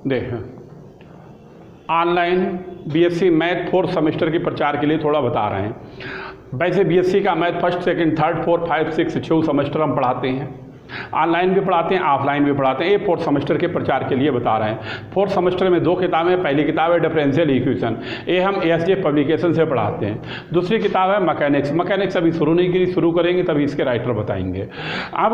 देखें, online BSc math 4th semester के प्रचार के लिए थोड़ा बता रहे हैं। वैसे बीएससी का math 1st, 2nd, 3rd, 4th, 5, 6, 6 semester हम पढ़ाते हैं, ऑनलाइन भी पढ़ाते हैं, ऑफलाइन भी पढ़ाते हैं। ये 4th सेमेस्टर के प्रचार के लिए बता रहे हैं। 4th सेमेस्टर में 2 किताबें हैं। पहली किताब है डिफरेंशियल इक्वेशन, ये हम एएसजे पब्लिकेशन से पढ़ाते हैं। दूसरी किताब है मैकेनिक्स अभी शुरू नहीं की, शुरू करेंगे तभी इसके राइटर बताएंगे। अब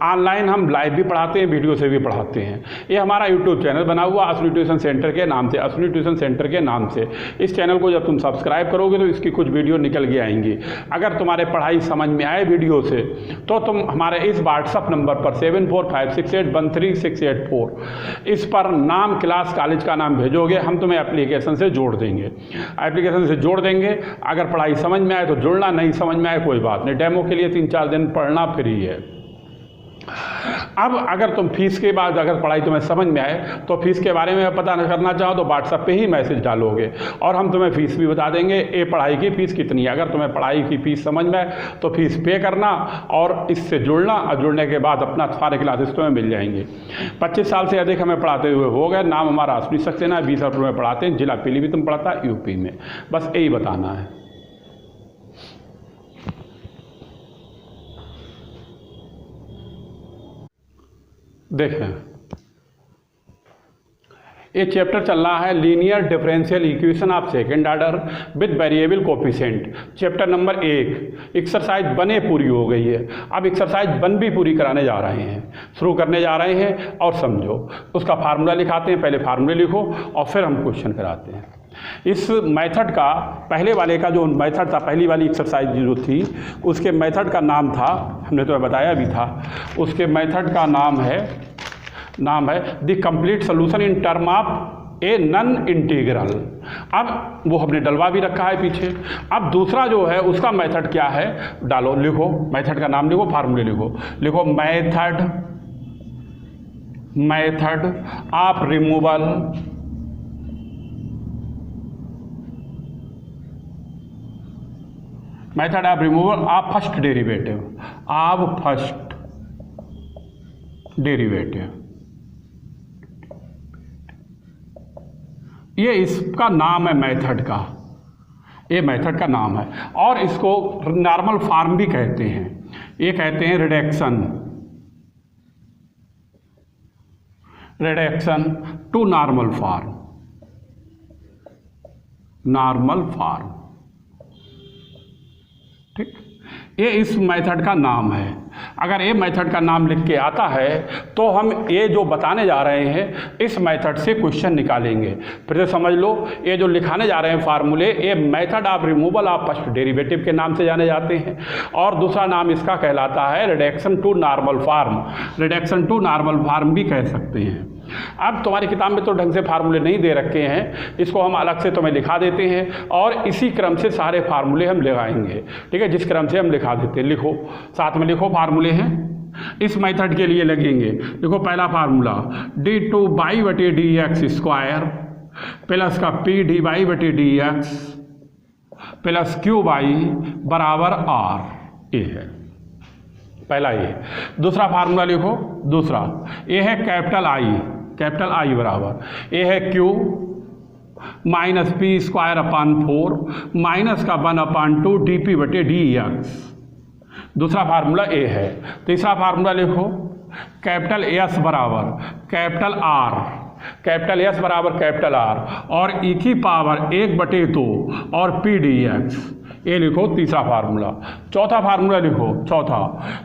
ऑनलाइन हम लाइव भी पढ़ाते हैं, वीडियो से भी पढ़ाते हैं। ये हमारा यूट्यूब चैनल बना हुआ असली ट्यूशन सेंटर के नाम से, असली ट्यूशन सेंटर के नाम से। इस चैनल को जब तुम सब्सक्राइब करोगे तो इसकी कुछ वीडियो निकल के आएंगी। अगर तुम्हारे पढ़ाई समझ में आए वीडियो से तो तुम हमारे इस व्हाट्सअप नंबर पर 7456813684 इस पर नाम, क्लास, कॉलेज का नाम भेजोगे, हम तुम्हें एप्लीकेशन से जोड़ देंगे। एप्लीकेशन से जोड़ देंगे। अगर पढ़ाई समझ में आए तो जुड़ना, नहीं समझ में आए कोई बात नहीं। डेमो के लिए 3-4 दिन पढ़ना फ्री है। अब अगर तुम फीस के बाद अगर पढ़ाई तुम्हें समझ में आए तो फीस के बारे में पता करना चाहो तो व्हाट्सएप पे ही मैसेज डालोगे और हम तुम्हें फ़ीस भी बता देंगे, ये पढ़ाई की फ़ीस कितनी है। अगर तुम्हें पढ़ाई की फ़ीस समझ में आए तो फीस पे करना और इससे जुड़ना, और जुड़ने के बाद अपना सारे क्लासेस तुम्हें मिल जाएंगे। 25 साल से अधिक हमें पढ़ाते हुए हो गए। नाम हमारा अश्विनी सक्सेना है, 20 रुपये में पढ़ाते हैं। जिला पीलीभीत में पढ़ाता है, यूपी में। बस यही बताना है। देखें, ये चैप्टर चल रहा है linear differential equation of second order with variable coefficient. Chapter number 1 exercise 1 पूरी हो गई है। अब एक्सरसाइज 1 भी पूरी कराने जा रहे हैं, शुरू करने जा रहे हैं। और समझो, उसका फार्मूला लिखाते हैं। पहले फार्मूले लिखो और फिर हम क्वेश्चन कराते हैं। इस मेथड का, पहले वाले का जो मेथड था, पहली वाली एक्सरसाइज जो थी उसके मेथड का नाम था, हमने तो बताया भी था, उसके मेथड का नाम है the complete solution in term of a non integral. अब वो हमने डलवा भी रखा है पीछे। अब दूसरा जो है उसका मेथड क्या है, डालो, लिखो, मेथड का नाम लिखो, फार्मूले लिखो method of removal of first derivative. ये इसका नाम है मेथड का, ये मेथड का नाम है। और इसको नॉर्मल फॉर्म भी कहते हैं। ये कहते हैं रिडक्शन टू नॉर्मल फॉर्म। ठीक, ये इस मेथड का नाम है। अगर ये मेथड का नाम लिख के आता है तो हम ये जो बताने जा रहे हैं इस मेथड से क्वेश्चन निकालेंगे। फिर से समझ लो, ये जो लिखाने जा रहे हैं फार्मूले, ये method of removal of first derivative के नाम से जाने जाते हैं। और दूसरा नाम इसका कहलाता है रिडक्शन टू नॉर्मल फॉर्म भी कह सकते हैं। अब तुम्हारी किताब में तो ढंग से फार्मूले नहीं दे रखे हैं, इसको हम अलग से तुम्हें लिखा देते हैं और इसी क्रम से सारे फार्मूले हम लगाएंगे। ठीक है, जिस क्रम से हम लिखा देते हैं। लिखो, साथ में लिखो, फार्मूले हैं इस मेथड के लिए लगेंगे। देखो, पहला फार्मूला d2/dx स्क्वायर प्लस का p/dx प्लस q/r ये है पहला। ये दूसरा फार्मूला लिखो, दूसरा ये है कैपिटल I बराबर ये है Q माइनस p²/4 माइनस का 1/2 dp/dx। दूसरा फार्मूला ए है। तीसरा फार्मूला लिखो, कैपिटल S बराबर कैपिटल R और e की पावर 1/2 और p/dx। ये लिखो तीसरा फार्मूला। चौथा फार्मूला लिखो,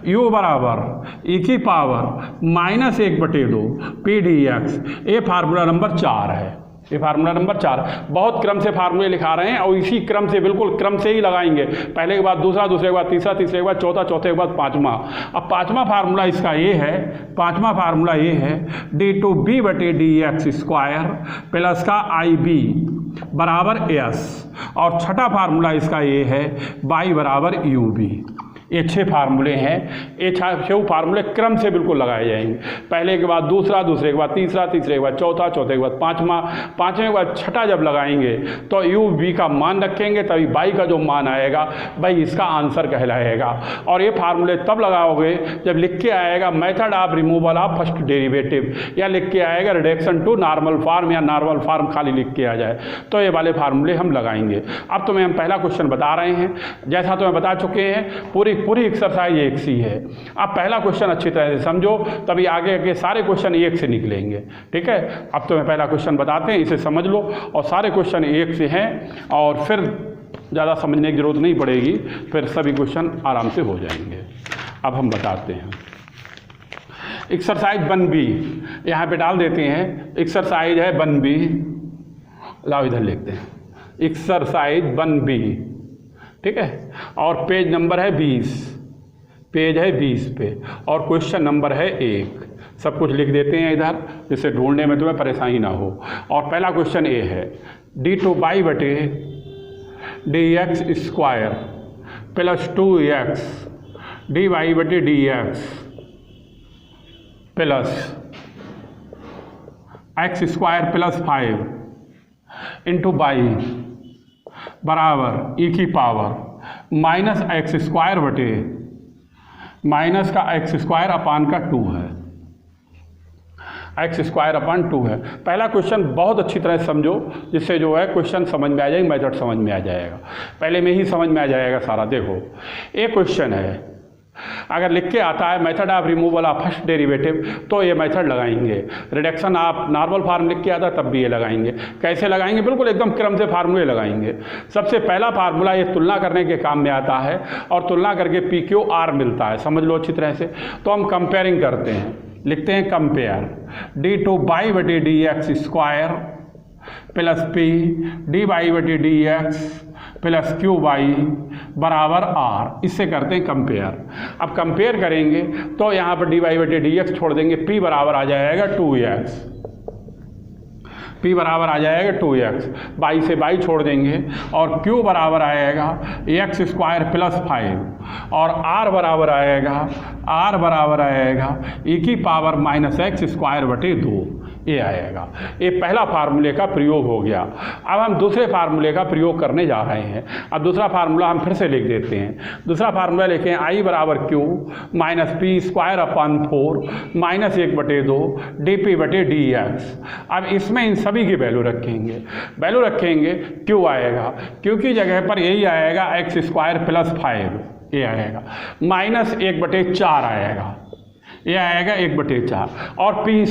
u बराबर e की पावर -1/2 p/dx। ये फार्मूला नंबर 4 है। ये फार्मूला नंबर 4। बहुत क्रम से फार्मूले लिखा रहे हैं और इसी क्रम से, बिल्कुल क्रम से ही लगाएंगे। पहले के बाद दूसरा, दूसरे के बाद तीसरा, तीसरे के बाद चौथा, चौथे के बाद पाँचवा। अब पाँचवा फार्मूला इसका ये है, d2b/dx स्क्वायर प्लस का IB बराबर S। और छठा फार्मूला इसका ये है y बराबर UB। ये 6 फार्मूले हैं। ये 6 फार्मूले क्रम से बिल्कुल लगाए जाएंगे, पहले के बाद दूसरा, दूसरे के बाद तीसरा, तीसरे के बाद चौथा, चौथे के बाद पाँचवा, पाँचवें के बाद छठा जब लगाएंगे तो यू वी का मान रखेंगे, तभी बाई का जो मान आएगा भाई इसका आंसर कहलाएगा। और ये फार्मूले तब लगाओगे जब लिख के आएगा method of removal of first derivative, या लिख के आएगा रिडक्शन टू नॉर्मल फॉर्म, या नॉर्मल फॉर्म खाली लिख के आ जाए, तो ये वाले फार्मूले हम लगाएंगे। अब तुम्हें हम पहला क्वेश्चन बता रहे हैं, जैसा तुम्हें बता चुके हैं, पूरी एक्सरसाइज एक सी है। अब पहला क्वेश्चन अच्छी तरह से समझो, तभी आगे के सारे क्वेश्चन एक से निकलेंगे। ठीक है, अब तुम्हें पहला क्वेश्चन बताते हैं, इसे समझ लो, और सारे क्वेश्चन एक से हैं और फिर ज़्यादा समझने की जरूरत नहीं पड़ेगी, फिर सभी क्वेश्चन आराम से हो जाएंगे। अब हम बताते हैं एक्सरसाइज 1B, यहाँ पे डाल देते हैं, एक्सरसाइज है 1B, लाओ इधर लिखते हैं एक्सरसाइज 1B, ठीक है, और पेज नंबर है 20, पेज है 20 पे, और क्वेश्चन नंबर है 1। सब कुछ लिख देते हैं इधर, जिससे ढूंढने में तुम्हें परेशानी ना हो। और पहला क्वेश्चन ए है, d2y बटे dx square plus 2x dy बटे dx plus x square plus 5 into by बराबर e की पावर माइनस एक्स स्क्वायर बटे माइनस का एक्स स्क्वायर अपान का 2 है, एक्स स्क्वायर अपान 2 है। पहला क्वेश्चन बहुत अच्छी तरह समझो, जिससे जो है क्वेश्चन समझ में आ जाएगा, मेथड समझ में आ जाएगा, पहले में ही समझ में आ जाएगा सारा। देखो एक क्वेश्चन है, अगर लिख के आता है method of removal of first derivative, तो ये मेथड लगाएंगे। रिडक्शन ऑफ नॉर्मल फार्म लिख के आता है तब भी ये लगाएंगे। कैसे लगाएंगे? बिल्कुल एकदम क्रम से फार्मूले लगाएंगे। सबसे पहला फार्मूला ये तुलना करने के काम में आता है, और तुलना करके पी क्यू आर मिलता है, समझ लो अच्छी तरह से। तो हम कंपेयरिंग करते हैं, लिखते हैं कंपेयर d2y बटे dx square plus p dy बटे dx प्लस qy बराबर r, इससे करते हैं कंपेयर। अब कंपेयर करेंगे तो यहाँ पर dy बटे dx छोड़ देंगे, p बराबर आ जाएगा 2x, p बराबर आ जाएगा 2x, बाई से बाई छोड़ देंगे, और q बराबर आएगा x स्क्वायर प्लस 5, और r बराबर आएगा e की पावर माइनस एक्स स्क्वायर बटे 2, ये आएगा। ये पहला फार्मूले का प्रयोग हो गया। अब हम दूसरे फार्मूले का प्रयोग करने जा रहे हैं। अब दूसरा फार्मूला हम फिर से लिख देते हैं। दूसरा फार्मूला लिखें आई बराबर Q minus P square upon 4 minus 1/2 D P बटे डी एक्स। अब इसमें इन सभी की वैल्यू रखेंगे, क्यू आएगा, क्यू की जगह पर यही आएगा एक्स स्क्वायर प्लस 5, ये आएगा, माइनस 1/4 आएगा, ये आएगा 1/4, और पी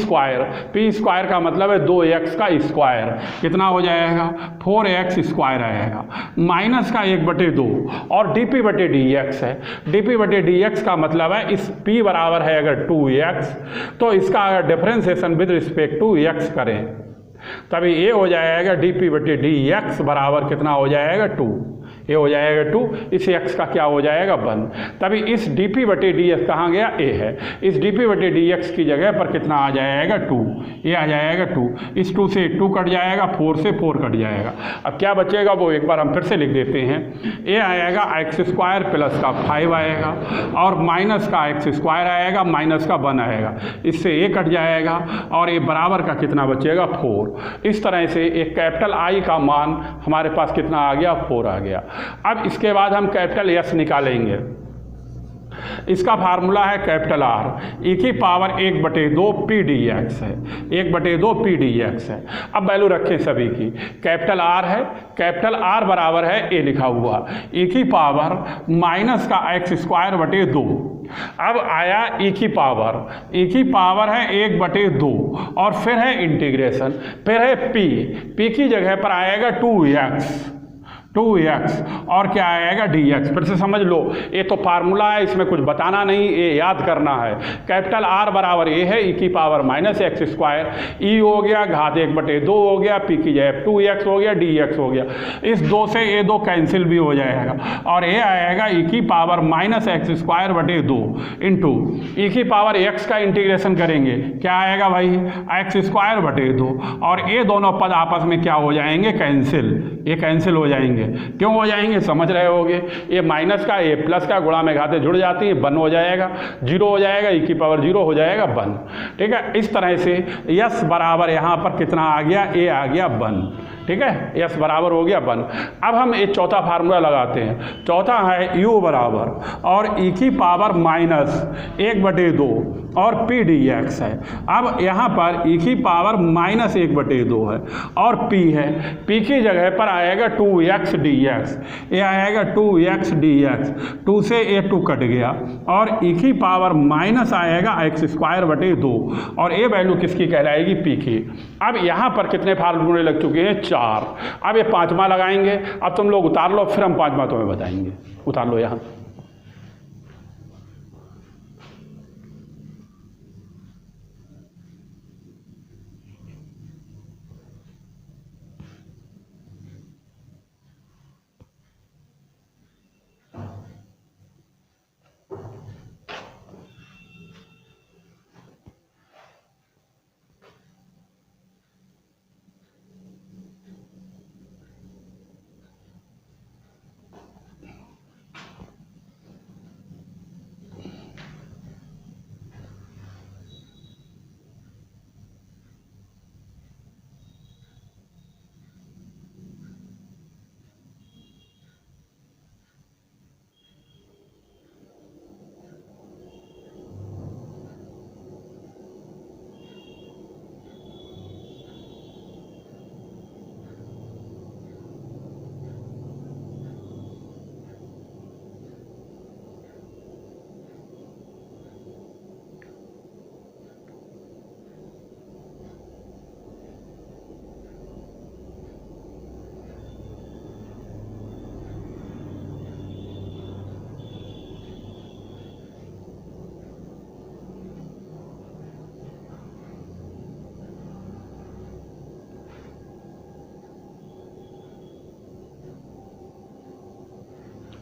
स्क्वायर का मतलब है 2x का स्क्वायर, कितना हो जाएगा 4x स्क्वायर आएगा, माइनस का 1/2, और dp बटे dx है। dp बटे dx का मतलब है इस p बराबर है अगर 2x, तो इसका अगर differentiation with respect to x करें तभी ये हो जाएगा dp बटे dx बराबर कितना हो जाएगा 2, ये हो जाएगा 2, इस x का क्या हो जाएगा 1, तभी इस dp बटे dx कहाँ गया a है, इस dp बटे dx की जगह पर कितना आ जाएगा 2, ये आ जाएगा 2, इस 2 से 2 कट जाएगा, 4 से 4 कट जाएगा। अब क्या बचेगा वो एक बार हम फिर से लिख देते हैं, ये आएगा एक्स स्क्वायर प्लस का 5 आएगा, और माइनस का एक्स स्क्वायर आएगा, माइनस का 1 आएगा, इससे ये कट जाएगा, और ये बराबर का कितना बचेगा 4। इस तरह से एक कैपिटल आई का मान हमारे पास कितना आ गया 4 आ गया। अब इसके बाद हम कैपिटल एस निकालेंगे। इसका फार्मूला है कैपिटल आर, e की पावर 1/2 पी डी एक्स है, 1/2 पी डी एक्स है। अब वैल्यू रखें सभी की, कैपिटल आर है, कैपिटल आर बराबर है ए लिखा हुआ, e की पावर माइनस का एक्स स्क्वायर बटे 2। अब आया e की पावर है 1/2, और फिर है इंटीग्रेशन, फिर है p की जगह पर आएगा 2x, और क्या आएगा dx। फिर से समझ लो, ये तो फार्मूला है, इसमें कुछ बताना नहीं, ये याद करना है। कैपिटल R बराबर ए है, e की power minus x square, e हो गया घात 1/2 हो गया, p की जगह 2x हो गया, dx हो गया, इस 2 से ये 2 कैंसिल भी हो जाएगा, और ये आएगा e की पावर माइनस एक्स स्क्वायर बटे 2 इंटू e की पावर x का इंटीग्रेशन करेंगे, क्या आएगा भाई एक्स स्क्वायर बटे 2, और ये दोनों पद आपस में क्या हो जाएंगे कैंसिल, ये कैंसिल हो जाएंगे, क्यों हो जाएंगे समझ रहे होगे। ये माइनस का ए प्लस का गुणा में घाते जुड़ जाती है, 1 हो जाएगा, 0 हो जाएगा, e की पावर 0 हो जाएगा 1। ठीक है, इस तरह से यस बराबर यहाँ पर कितना आ गया, ए आ गया 1। ठीक है, यस बराबर हो गया 1। अब हम एक चौथा फार्मूला लगाते हैं। चौथा है u बराबर और e की पावर माइनस 1/2 और p dx है। अब यहाँ पर e की पावर माइनस 1/2 है और p है, p की जगह पर आएगा 2x dx, ये आएगा 2x dx, 2 से ये 2 कट गया और e की पावर माइनस आएगा x²/2 और ये वैल्यू किसकी कहलाएगी, p की। अब यहाँ पर कितने फार्मूले लग चुके हैं, 4। अब ये 5वां लगाएंगे। अब तुम लोग उतार लो, फिर हम 5वां तुम्हें बताएंगे। उतार लो यहाँ।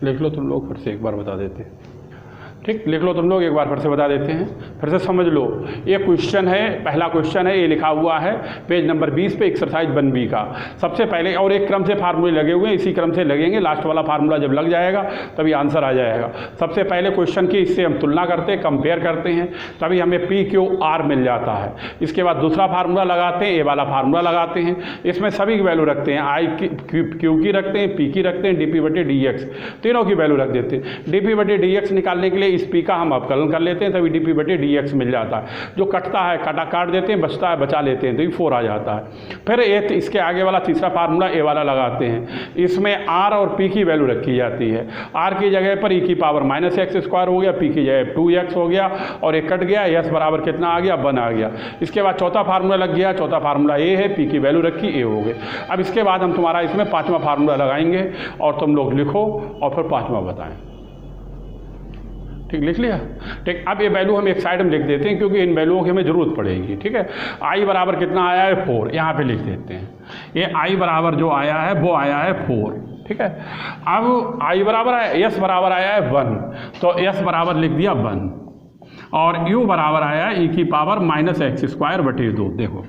लिख लो तुम लोग, फिर से एक बार बता देते हैं। ठीक, लिख लो तुम लोग, एक बार फिर से बता देते हैं, फिर से समझ लो। ये क्वेश्चन है, पहला क्वेश्चन है, ये लिखा हुआ है पेज नंबर 20 पे, एक्सरसाइज 1B का। सबसे पहले और एक क्रम से फार्मूले लगे हुए हैं, इसी क्रम से लगेंगे, लास्ट वाला फार्मूला जब लग जाएगा तभी आंसर आ जाएगा। सबसे पहले क्वेश्चन की इससे हम तुलना करते हैं, कंपेयर करते हैं, तभी हमें PQR मिल जाता है। इसके बाद दूसरा फार्मूला लगाते हैं, ए वाला फार्मूला लगाते हैं, इसमें सभी की वैल्यू रखते हैं, आई की, क्यू की रखते हैं, पी की रखते हैं, dp/dx, तीनों की वैल्यू रख देते हैं। dp/dx निकालने के लिए इस पी का हम अवकलन कर लेते हैं, तभी dp/dx मिल जाता है। जो कटता है काट देते हैं, बचता है बचा लेते हैं, तो ये 4 आ जाता है। फिर इसके आगे वाला तीसरा फार्मूला ए वाला लगाते हैं, इसमें r और p की वैल्यू रखी जाती है। r की जगह पर e की पावर -x² हो गया, p की जगह 2x हो गया और एक कट गया, s बराबर कितना आ गया, 1 आ गया। इसके बाद चौथा फार्मूला लग गया, चौथा फार्मूला ए है, p की वैल्यू रखी, ए हो गए। अब इसके बाद हम तुम्हारा इसमें 5वां फार्मूला लगाएंगे और तुम लोग लिखो और फिर 5वां बताएं। ठीक, लिख लिया। ठीक, अब ये वैल्यू हम एक साइड में लिख देते हैं क्योंकि इन वैल्यूओं की हमें ज़रूरत पड़ेगी। ठीक है, आई बराबर कितना आया है, 4, यहाँ पे लिख देते हैं। ये आई बराबर जो आया है वो आया है 4। ठीक है, अब आई बराबर आया, यस बराबर आया है 1, तो यस बराबर लिख दिया 1 और u बराबर आया है e की पावर -x²/2। देखो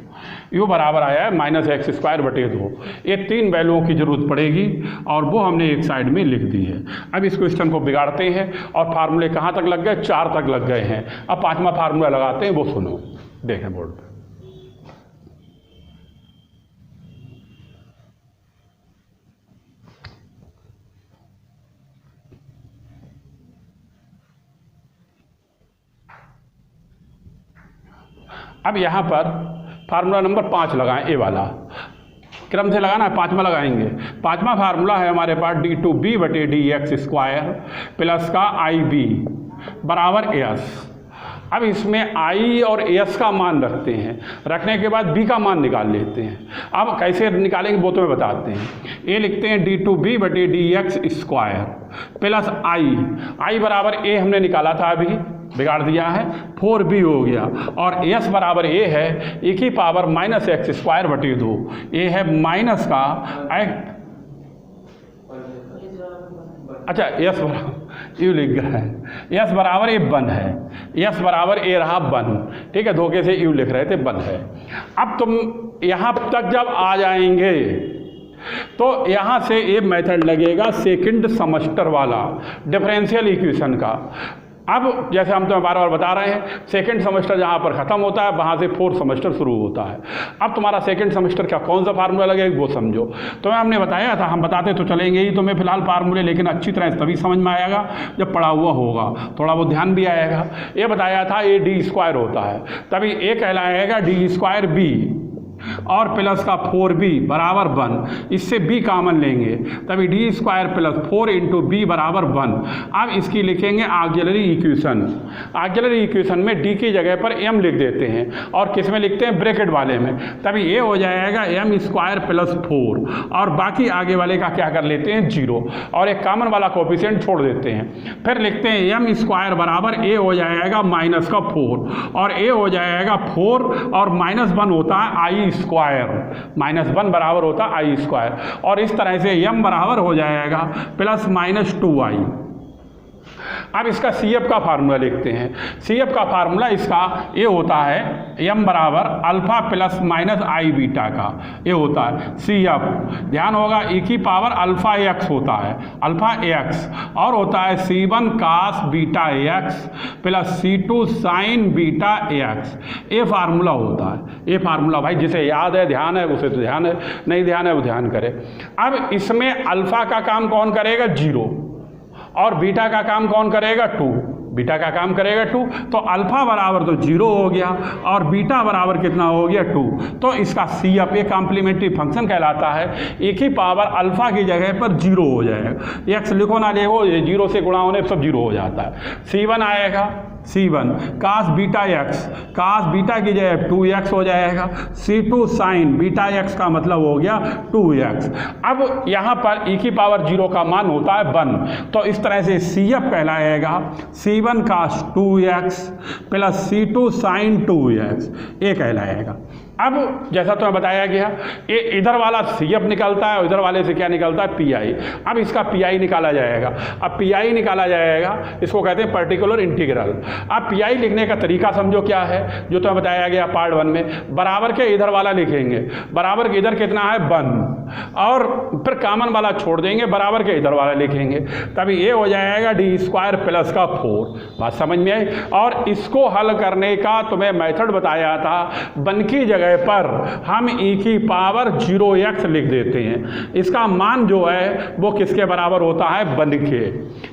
u बराबर आया है -x²/2। ये 3 वैल्यूओं की ज़रूरत पड़ेगी और वो हमने एक साइड में लिख दी है। अब इस क्वेश्चन को बिगाड़ते हैं और फार्मूले कहाँ तक लग गए, 4 तक लग गए हैं। अब 5वां फार्मूला लगाते हैं, वो सुनो, देखें बोर्ड पर। अब यहाँ पर फार्मूला नंबर 5 लगाएं, ए वाला क्रम से लगाना है, 5वां लगाएंगे। 5वां फार्मूला है हमारे पास d2b/dx² प्लस का IB बराबर s। अब इसमें i और s का मान रखते हैं, रखने के बाद b का मान निकाल लेते हैं। अब कैसे निकालेंगे वो तुम्हें बताते हैं। ये लिखते हैं d2b/dx² प्लस i बराबर a हमने निकाला था, अभी बिगाड़ दिया है, 4b हो गया और s बराबर a है e की पावर -x²/2। ये है माइनस का अच्छा s बराबर यू लिख गया है, s बराबर ये 1 है, s बराबर a रहा 1। ठीक है, धोखे से यू लिख रहे थे, 1 है। अब तुम यहाँ तक जब आ जाएंगे तो यहाँ से ये मेथड लगेगा सेकंड सेमेस्टर वाला डिफरेंशियल इक्वेशन का। अब जैसे हम तुम्हें बार बार बता रहे हैं, सेकंड सेमेस्टर जहाँ पर ख़त्म होता है वहाँ से फोर्थ सेमेस्टर शुरू होता है। अब तुम्हारा सेकंड सेमेस्टर का कौन सा फार्मूला लगेगा वो समझो। तुम्हें हमने बताया था, हम बताते तो चलेंगे ही तुम्हें फिलहाल फार्मूले, लेकिन अच्छी तरह तभी समझ में आएगा जब पढ़ा हुआ होगा, थोड़ा बहुत ध्यान भी आएगा। ये बताया था ए डी स्क्वायर होता है, तभी ए कहलाएगा डी स्क्वायर बी और प्लस का 4b बराबर 1, इससे b कॉमन लेंगे तभी D square plus 4 into B बराबर 1। अब इसकी लिखेंगे ऑक्सिलरी इक्वेशन। ऑक्सिलरी इक्वेशन में d की जगह पर m लिख देते हैं और किस में लिखते हैं, ब्रैकेट वाले में, तभी ये हो जाएगा m स्क्वायर प्लस 4 और बाकी आगे वाले का क्या कर लेते हैं 0 और एक कॉमन वाला कोफिशिएंट छोड़ देते हैं। फिर लिखते हैं m स्क्वायर बराबर a हो जाएगा माइनस का 4 और a हो जाएगा 4 और माइनस 1 होता है आई स्क्वायर, माइनस 1 बराबर होता है आई स्क्वायर और इस तरह से m बराबर हो जाएगा प्लस माइनस 2i। अब इसका CF का फार्मूला लिखते हैं। CF का फार्मूला इसका ये होता है m बराबर अल्फा प्लस माइनस आई बीटा का, ये होता है CF। ध्यान होगा e की पावर अल्फा x होता है, अल्फा x, और होता है C1 cos beta x plus C2 sine beta x। ये फार्मूला होता है। ये फार्मूला भाई जिसे याद है ध्यान है उसे तो ध्यान है, नहीं ध्यान है वो ध्यान करे। अब इसमें अल्फा का काम कौन करेगा 0 और बीटा का काम कौन करेगा 2, बीटा का काम करेगा 2, तो अल्फा बराबर तो 0 हो गया और बीटा बराबर कितना हो गया 2। तो इसका CF एक कॉम्प्लीमेंट्री फंक्शन कहलाता है। एक ही पावर अल्फा की जगह पर 0 हो जाएगा, x लिखो ना लिखो 0 से गुणा होने सब 0 हो जाता है। C1 आएगा C1 cos beta x, cos beta की जगह 2x हो जाएगा। C2 साइन बीटा x का मतलब हो गया 2x। अब यहाँ पर e की पावर 0 का मान होता है 1, तो इस तरह से CF कहलाएगा C1 कास 2x plus C2 sign 2x, ये कहलाएगा। अब जैसा तुम्हें बताया गया ये इधर वाला CF निकलता है और इधर वाले से क्या निकलता है PI। अब इसका PI निकाला जाएगा। अब PI निकाला जाएगा, इसको कहते हैं पर्टिकुलर इंटीग्रल। अब PI लिखने का तरीका समझो क्या है, जो तुम्हें बताया गया पार्ट 1 में। बराबर के इधर वाला लिखेंगे, बराबर के इधर कितना है 1 और फिर कॉमन वाला छोड़ देंगे, बराबर के इधर वाला लिखेंगे, तभी ये हो जाएगा डी स्क्वायर प्लस का 4। बात समझ में आई। और इसको हल करने का तुम्हें मेथड बताया था, 1 की जगह पर हम e की पावर 0x लिख देते हैं। इसका मान जो है वो किसके बराबर होता है 1 के।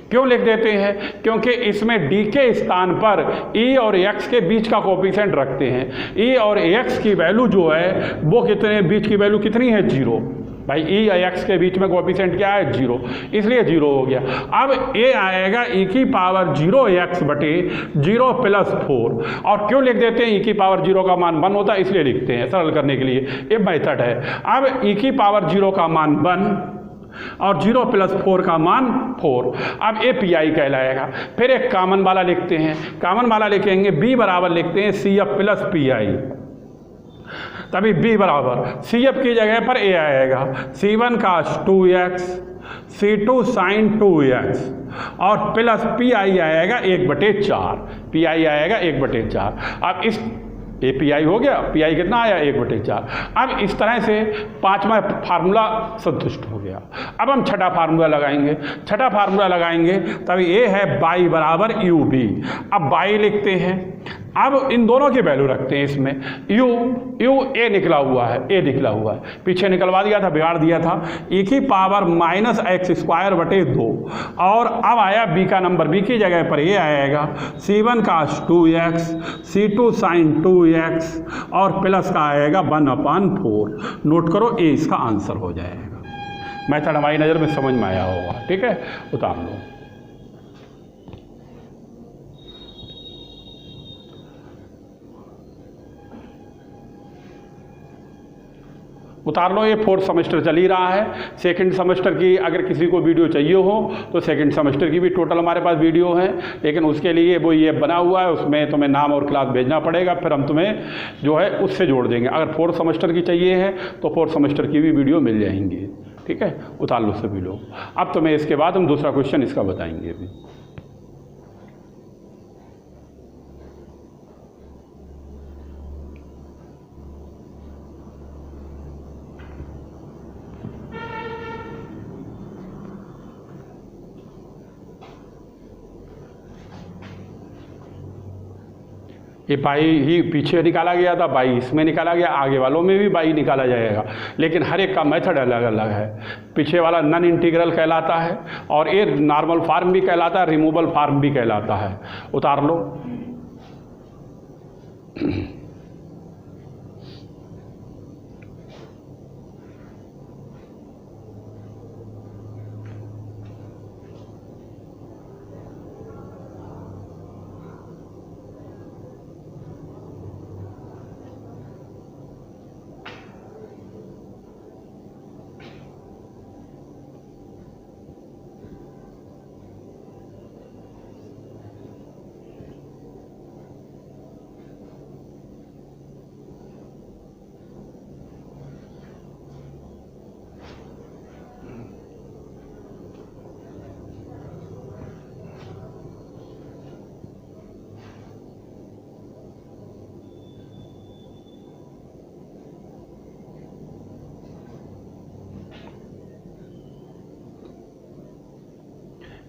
क्यों लिख देते हैं, क्योंकि इसमें d के स्थान पर e और x के बीच का कोफिशिएंट रखते हैं। e और x की वैल्यू जो है वो कितने, बीच की वैल्यू कितनी है 0। भाई e और x के बीच में कोफिशिएंट क्या है 0, इसलिए 0 हो गया। अब ये आएगा e की पावर 0x बटे 0 प्लस 4। और क्यों लिख देते हैं e की पावर 0 का मान 1 होता है इसलिए लिखते हैं सरल करने के लिए, ये मेथड है। अब e की पावर 0 का मान 1 और 0 प्लस 4 का मान 4। अब ये PI कहलाएगा। फिर एक कॉमन वाला लिखते हैं, कॉमन वाला लिखेंगे b बराबर लिखते हैं CF प्लस PI, तभी b बराबर CF की जगह पर a आएगा C1 कास 2x C2 साइन 2x और प्लस PI आएगा 1/4, PI आएगा 1/4। अब इस ये PI हो गया, PI कितना आया 1/4। अब इस तरह से पांचवा फार्मूला संतुष्ट हो गया। अब हम छठा फार्मूला लगाएंगे, छठा फार्मूला लगाएंगे तब ये है y बराबर UB। अब y लिखते हैं, अब इन दोनों की वैल्यू रखते हैं इसमें। u a निकला हुआ है, a निकला हुआ है, पीछे निकलवा दिया था, बिगाड़ दिया था। e की पावर माइनस x स्क्वायर बटे 2 और अब आया b का नंबर, b की जगह पर ये आएगा C1 कास 2x C2 साइन 2x और प्लस का आएगा 1/4। नोट करो ये इसका आंसर हो जाएगा। मेथड हमारी नज़र में समझ में आया होगा, ठीक है, उतार लो। उतार लो, ये 4th सेमेस्टर चल ही रहा है। सेकंड सेमेस्टर की अगर किसी को वीडियो चाहिए हो तो सेकंड सेमेस्टर की भी टोटल हमारे पास वीडियो है, लेकिन उसके लिए वो ये बना हुआ है, उसमें तुम्हें नाम और क्लास भेजना पड़ेगा, फिर हम तुम्हें जो है उससे जोड़ देंगे। अगर 4th सेमेस्टर की चाहिए है तो 4th सेमेस्टर की भी वीडियो मिल जाएंगी, ठीक है, उतार लो सभी लोग। अब तुम्हें इसके बाद हम दूसरा क्वेश्चन इसका बताएंगे अभी। ये पाई ही पीछे निकाला गया था, बाई इसमें निकाला गया, आगे वालों में भी बाई निकाला जाएगा, लेकिन हर एक का मेथड अलग अलग है। पीछे वाला नॉन इंटीग्रल कहलाता है और ये नॉर्मल फॉर्म भी कहलाता है, रिमूवल फॉर्म भी कहलाता है। उतार लो।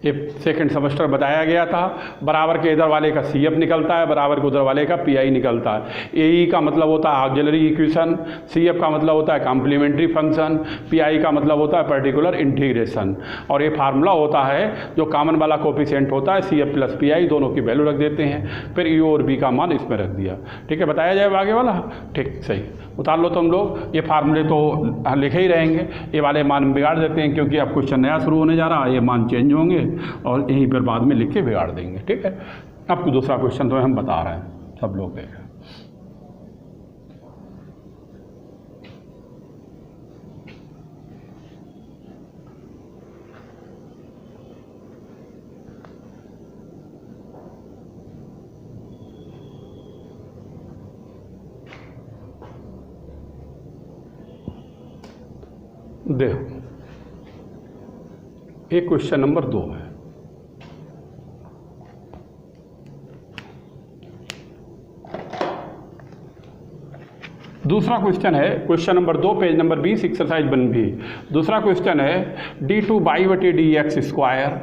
ये सेकंड सेमेस्टर बताया गया था, बराबर के इधर वाले का CF निकलता है, बराबर के उधर वाले का PI निकलता है। AE का मतलब होता है ऑक्सिलरी इक्वेशन, CF का मतलब होता है कॉम्प्लीमेंट्री फंक्शन, PI का मतलब होता है पर्टिकुलर इंटीग्रेशन। और ये फार्मूला होता है जो कॉमन वाला कोफिशिएंट होता है CF प्लस PI, दोनों की वैल्यू रख देते हैं, फिर U और B का मान इसमें रख दिया। ठीक है, बताया जाए आगे वाला। ठीक, सही, उतार लो तुम लोग। ये फार्मूले तो लिखे ही रहेंगे, ये वाले मान बिगाड़ देते हैं क्योंकि अब क्वेश्चन नया शुरू होने जा रहा है, ये मान चेंज होंगे और यहीं पर बाद में लिख के बिगाड़ देंगे। ठीक है, आपको दूसरा क्वेश्चन तो हम बता रहे हैं, सब लोग देखें। देखो, एक क्वेश्चन नंबर 2 है। दूसरा क्वेश्चन है, question number 2 page number 20 exercise 1B। दूसरा क्वेश्चन है d2/dx square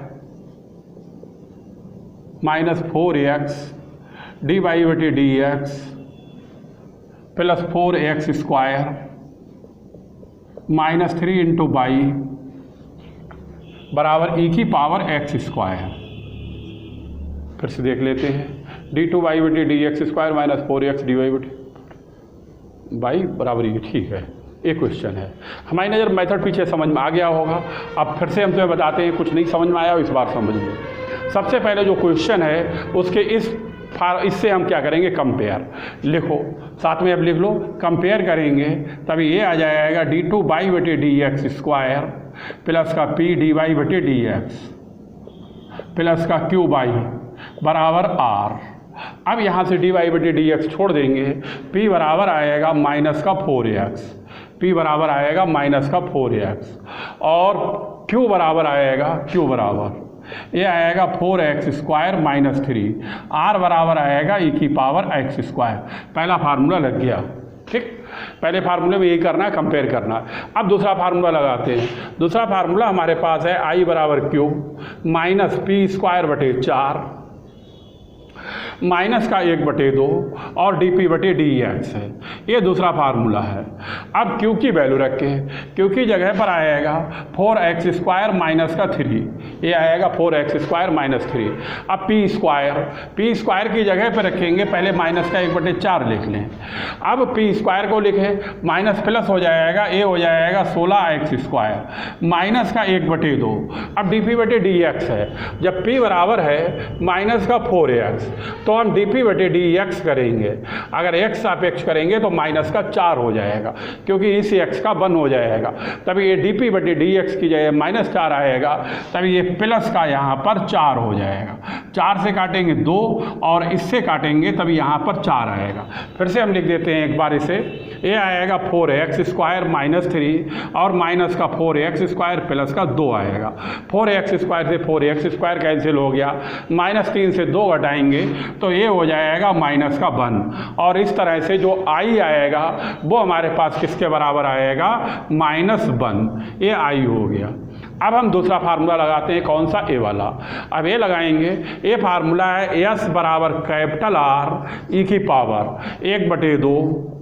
minus 4x dy/dx plus 4x square minus 3 into by बराबर e की पावर x स्क्वायर। फिर से देख लेते हैं, d2/dx स्क्वायर माइनस 4x dy/बाई बराबर e। ठीक है, एक क्वेश्चन है। हमारी नज़र मेथड पीछे समझ में आ गया होगा, अब फिर से हम तुम्हें बताते हैं, कुछ नहीं समझ में आया इस बार समझ लो। सबसे पहले जो क्वेश्चन है उसके इससे हम क्या करेंगे, कंपेयर। लिखो साथ में, अब लिख लो, कंपेयर करेंगे तभी ये आ जाएगा d2/dx स्क्वायर प्लस का p dy/dx प्लस का q बाई बराबर r। अब यहाँ से dy/dx छोड़ देंगे, p बराबर आएगा माइनस का 4x, p बराबर आएगा माइनस का 4x और q बराबर आएगा, q बराबर ये आएगा 4x स्क्वायर माइनस 3, r बराबर आएगा e की पावर x स्क्वायर। पहला फार्मूला लग गया। ठीक, पहले फार्मूले में यही करना है, कंपेयर करना है। अब दूसरा फार्मूला लगाते हैं। दूसरा फार्मूला हमारे पास है I बराबर क्यूब माइनस p स्क्वायर बटे 4 माइनस का 1/2 और dp/dx है। ये दूसरा फार्मूला है। अब q की वैल्यू रखें, q की जगह पर आएगा 4x स्क्वायर माइनस का 3, ये आएगा 4x स्क्वायर माइनस 3। अब p स्क्वायर की जगह पर रखेंगे, पहले माइनस का 1/4 लिख लें। अब p स्क्वायर को लिखें, माइनस प्लस हो जाएगा, ये हो जाएगा 16x स्क्वायर माइनस का 1/2। अब dp/dx है, जब p बराबर है माइनस का 4x तो हम dp/dx करेंगे। अगर x सापेक्ष करेंगे तो माइनस का 4 हो जाएगा, क्योंकि इस x का 1 हो जाएगा। तभी ये dp/dx की जगह माइनस 4 आएगा, तभी ये प्लस का यहाँ पर 4 हो जाएगा। 4 से काटेंगे 2 और इससे काटेंगे तभी यहाँ पर 4 आएगा। फिर से हम लिख देते हैं एक बार इसे, ये आएगा 4x स्क्वायर माइनस 3 और माइनस का 4x स्क्वायर प्लस का 2 आएगा। 4x स्क्वायर से 4x स्क्वायर कैंसिल हो गया, माइनस 3 से 2 घटाएंगे तो ये हो जाएगा माइनस का 1। और इस तरह से जो i आएगा वो हमारे पास किसके बराबर आएगा, -1। ये i हो गया। अब हम दूसरा फार्मूला लगाते हैं, कौन सा, ए वाला। अब ये लगाएंगे, ये फार्मूला है एस बराबर कैपिटल आर ई की पावर 1/2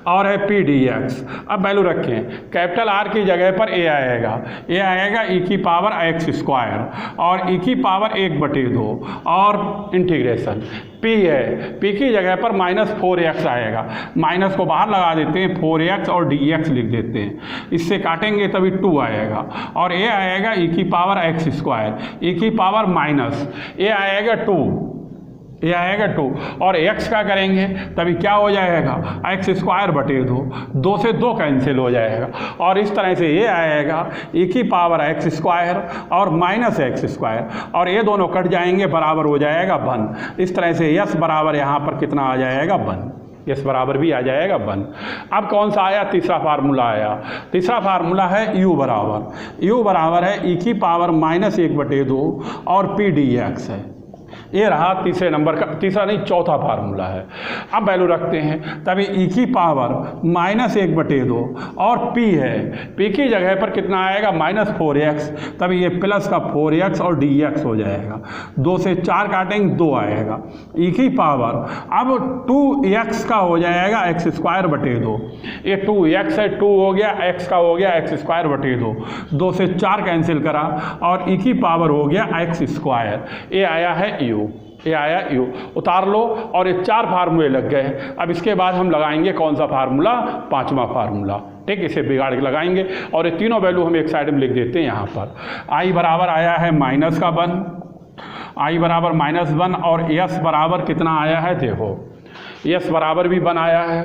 और है पी डी एक्स। अब वैल्यू रखें, कैपिटल आर की जगह पर ए आएगा ई की पावर एक्स स्क्वायर और ई की पावर 1/2 और इंटीग्रेशन पी है, पी की जगह पर -4x आएगा, माइनस को बाहर लगा देते हैं, 4x और dx लिख देते हैं, इससे काटेंगे तभी 2 आएगा और ये आएगा ई की पावर एक्स स्क्वायर, ई की पावर माइनस ये आएगा 2, ये आएगा 2 और x का करेंगे तभी क्या हो जाएगा, एक्स स्क्वायर बटे 2 से 2 कैंसिल हो जाएगा और इस तरह से ये आएगा ई की पावर एक्स स्क्वायर और माइनस एक्स स्क्वायर और ये दोनों कट जाएंगे, बराबर हो जाएगा 1। इस तरह से यस बराबर यहाँ पर कितना आ जाएगा, 1। यस बराबर भी आ जाएगा 1। अब कौन सा आया, तीसरा फार्मूला आया। तीसरा फार्मूला है u बराबर है ई की पावर -1/2 और पी डी एक्स है। ये रहा तीसरे नंबर का, तीसरा नहीं चौथा फार्मूला है। अब वैल्यू रखते हैं तभी ई की पावर -1/2 और p है, p की जगह पर कितना आएगा, -4x, तभी ये प्लस का 4x और dx हो जाएगा, 2 से 4 काटेंगे 2 आएगा, ई की पावर अब 2x का हो जाएगा एक्स स्क्वायर बटे 2, ये 2x है, 2 हो गया, x का हो गया एक्स स्क्वायर बटे 2, 2 से 4 कैंसिल करा और ई की पावर हो गया एक्स स्क्वायर, ये आया है u, ये आया u। उतार लो और ये 4 फार्मूले लग गए। अब इसके बाद हम लगाएंगे कौन सा फार्मूला, 5वां फार्मूला, ठीक, इसे बिगाड़ के लगाएंगे और ये तीनों वैल्यू हम एक साइड में लिख देते हैं यहाँ पर। i बराबर आया है -1, i बराबर -1 और s बराबर कितना आया है, देखो s बराबर भी 1 आया है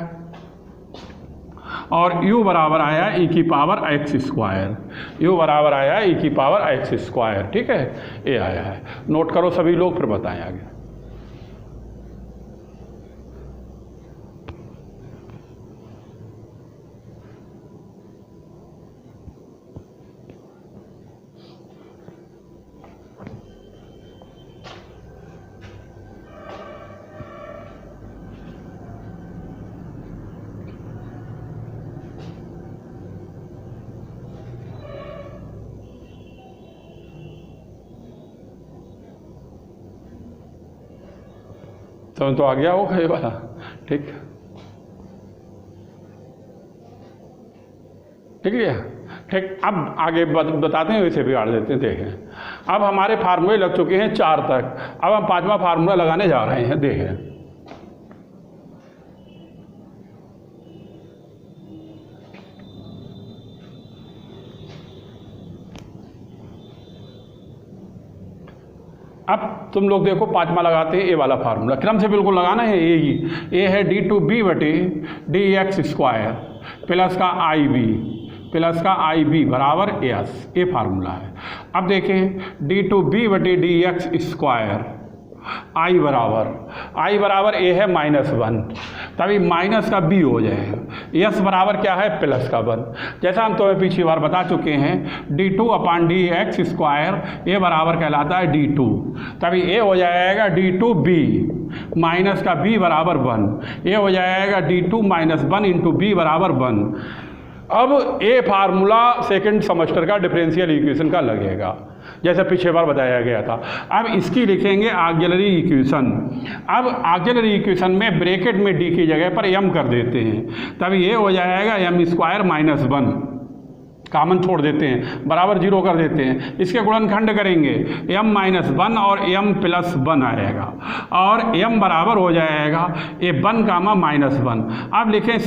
और u बराबर आया ई की पावर एक्स स्क्वायर, u बराबर आया ई की पावर एक्स स्क्वायर, ठीक है, ये आया है। नोट करो सभी लोग, फिर बताएं आगे। तो आ गया होगा ये वाला, ठीक है, ठीक। अब आगे बताते हैं, वैसे बिगाड़ देते हैं। देखें अब हमारे फार्मूले लग चुके हैं 4 तक, अब हम 5वां फार्मूला लगाने जा रहे हैं। देखें अब तुम लोग देखो 5वां लगाते हैं, ए वाला फार्मूला क्रम से बिल्कुल लगाना है। ये ही ए है d2b बटे dx स्क्वायर प्लस का ib बराबर एस, ये फार्मूला है। अब देखें d2b बटे dx स्क्वायर i बराबर ए है -1, तभी माइनस का b हो जाएगा, यस बराबर क्या है, प्लस का 1। जैसा हम तुम्हें पिछली बार बता चुके हैं, d2/dx स्क्वायर ये बराबर कहलाता है d2, तभी ए हो जाएगा d2b माइनस का b बराबर 1, ये हो जाएगा d2 - 1 × b बराबर 1। अब ये फार्मूला सेकंड सेमेस्टर का डिफरेंशियल इक्वेशन का लगेगा, जैसे पिछले बार बताया गया था। अब इसकी लिखेंगे ऑक्सिलरी इक्वेशन। अब ऑक्सिलरी इक्वेशन में ब्रैकेट में डी की जगह पर m कर देते हैं, तब ये हो जाएगा m² - 1, कॉमन छोड़ देते हैं, बराबर 0 कर देते हैं। इसके गुणनखंड करेंगे, m - 1 और m + 1 आएगा और m बराबर हो जाएगा ये 1, -1। अब लिखें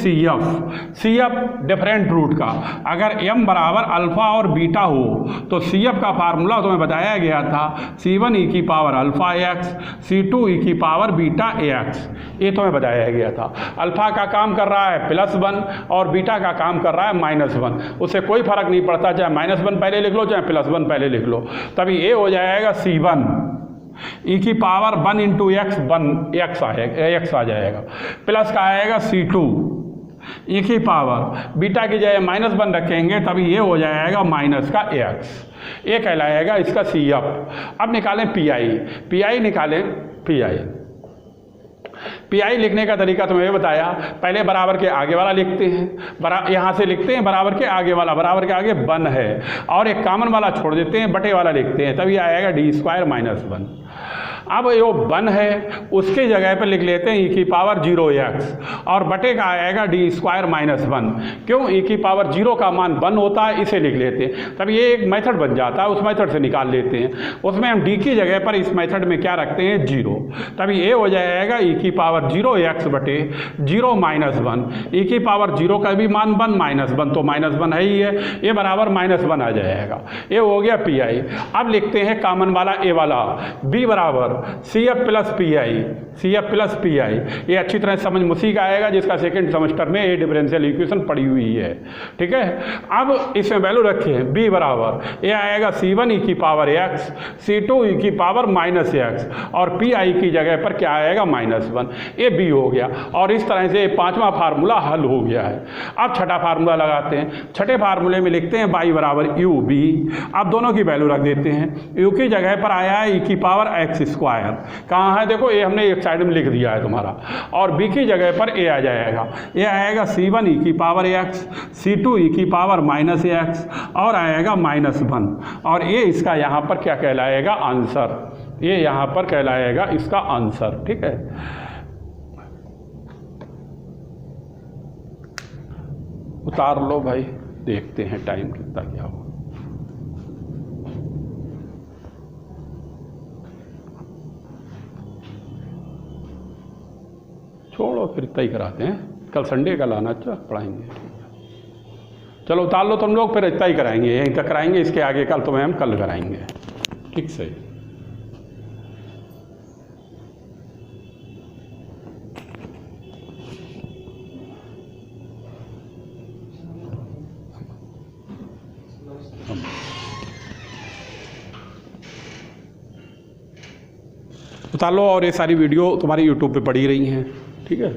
CF डिफरेंट रूट का। अगर m बराबर अल्फ़ा और बीटा हो तो CF का फार्मूला तुम्हें बताया गया था, C1 e की power alpha x, C2 e की पावर बीटा x, ये तुम्हें बताया गया था। अल्फ़ा का काम कर रहा है +1 और बीटा का काम कर रहा है -1, उससे कोई फर्क नहीं पड़ता, चाहे -1 पहले लिख लो चाहे +1 पहले लिख लो। तभी ये हो जाएगा C1 ई की पावर 1 × x, 1x आएगा, x आ जाएगा, प्लस का आएगा C2 ई की पावर बीटा की जगह -1 रखेंगे, तभी ये हो जाएगा माइनस का x, ये कहलाएगा इसका CF। अब निकालें PI निकालें, PI पी आई लिखने का तरीका तुम्हें ये बताया, पहले बराबर के आगे वाला लिखते हैं, यहाँ से लिखते हैं बराबर के आगे वाला, बराबर के आगे 1 है, और एक कॉमन वाला छोड़ देते हैं, बटे वाला लिखते हैं, तब ये आएगा d² - 1। अब जो 1 है उसकी जगह पर लिख लेते हैं e⁻0x, और बटे का आएगा d² - 1। क्यों? e⁻0 का मान 1 होता है, इसे लिख लेते हैं, तब ये एक मेथड बन जाता है, उस मेथड से निकाल लेते हैं। उसमें हम d की जगह पर इस मेथड में क्या रखते हैं? 0, तब ये हो जाएगा e⁻0x बटे 0 - 1। e⁻0 का भी मान 1 - 1, तो -1 है ही है, ये बराबर -1 आ जाएगा। ये हो गया पी आई। अब लिखते हैं कॉमन वाला ए वाला, b बराबर CF + PI। ये अच्छी तरह समझ मुसी का आएगा जिसका सेकंड सेमेस्टर में ये डिफरेंशियल इक्वेशन पड़ी हुई है, ठीक है। अब इसमें वैल्यू रखें, b बराबर ये आएगा C1 e⁻x, C2 e⁻−x, और PI की जगह पर क्या आएगा? -1। ये b हो गया, और इस तरह से 5वां फार्मूला हल हो गया है। अब छठा फार्मूला लगाते हैं। छठे फार्मूले में लिखते हैं y बराबर UB। अब दोनों की वैल्यू रख देते हैं, u की जगह पर आया है e⁻x², कहाँ है देखो, ये हमने एक साइड में लिख दिया है तुम्हारा, और b की जगह पर a आ जाएगा, ये आएगा C1 e⁻x, C2 e⁻−x, और आएगा -1, और ये इसका यहाँ पर क्या कहलाएगा? आंसर। ये यहाँ पर कहलाएगा इसका आंसर, ठीक है। उतार लो भाई, देखते हैं टाइम कितना क्या हो। छोड़ो, फिर इतना ही कराते हैं, कल संडे का लाना, अच्छा पढ़ाएंगे, चलो उतार लो तुम लोग, फिर इतना ही कराएंगे, यहीं तक कराएंगे, इसके आगे कल तुम्हें हम कल कराएंगे, ठीक सही। उतार लो, और ये सारी वीडियो तुम्हारी यूट्यूब पे पड़ी रही हैं, ठीक है।